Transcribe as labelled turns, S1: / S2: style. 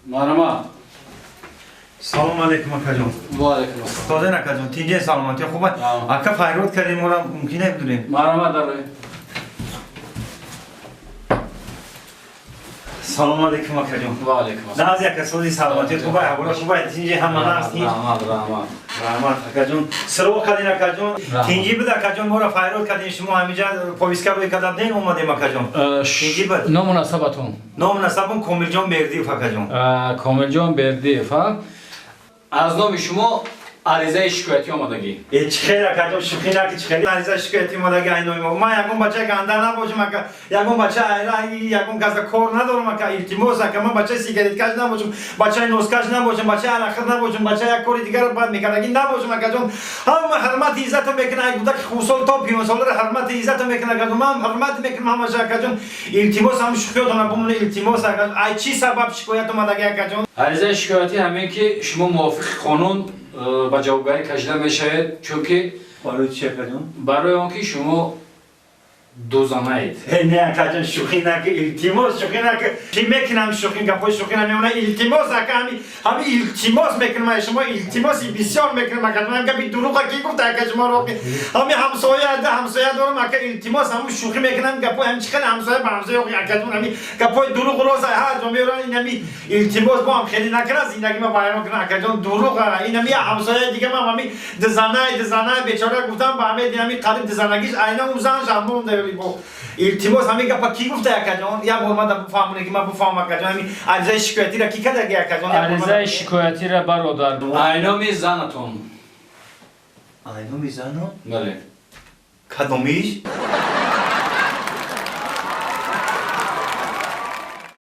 S1: مرحبا.
S2: سلام علیکم اکاجون.
S1: و علیکم السلام.
S2: تازه نکاجون تینجه سلامتی خوبه. اکا فایرود کردیم ما را ممکنه بدونیم.
S1: مرحبا داره.
S2: سلام علیکم اکاجون.
S1: و علیکم السلام.
S2: ناز یک سوزی سلامتی خوبه. اول خوبه تینجه هم ناستی. رحمت اکاجون. سرو کردین اکاجون. تینجی بود اکاجون ما را فایرود کردیم شما همیشه پولیسکا روی کدام دین اومدیم اکاجون. تینجی بود.
S1: نامناسبتون.
S2: نامناسبم کامل جان بردیف اکاجون.
S1: کامل جان بردیف. از نام شما عریضه شکایتی آمدگی.
S2: خیر اکاجون شوخی نکی چخیری عریضه شکایتی آمدگی اینو ما یکم بچه گنده نباشم اکا یکم بچه یکم کس کار ندارم اکا التماس اکا من بچه سیگارت کش نباشم بچه نوسکش نباشم بچه علاقه نباشم بچه یک کاری دیگر بعد میکنگی نباشم اکاجون هم حرمت عزت میکنه ای بودک خوصل تا 5 سال حرمت عزت میکنه اکاجون من حرمت میکنم همش اکاجون التماس هم شکایت کنم بمونه التماس اکاجون ای چی سبب شکایت آمدگی اکاجون
S1: عریضه شکایتی همین که شما موافق قانون با جوابگاری کشیده میشید چون که
S2: برای چی اکاجون
S1: برای آنکه شما دو زنه اید.
S2: نه اکاجون شوخی نکی التماس شوخی نکی چی میکنم شوخی گپای شوخی نمیونه التماس اکا همین التماس میکنم شما التماسی بسیار میکنم اکاجون من گپی دروغ کی گفت اکاجون ما رو همین همسایه دارم اکا التماس همون شوخی میکنم گپای هم چخن همسایه با همسایه اکاجون همین گپای دروغ روز هر جا میرن این همین التماس با هم خیلی نکنه زندگی ما بیان کنه اکاجون دروغ این همین همسایه دیگه ما همین دزانه بیچاره گفتم با همین همین قریب دزانگیش اینا اون زن جامون التماس همین گپا کی گفته اکاجون یا ما بفهمونه که ما بفهم اکاجون همین عریضه شکایتی را کی کرده اکاجون
S1: عریضه شکایتی را برادر اینا می زنتون
S2: اینو میزنم
S1: بله
S2: کدومیش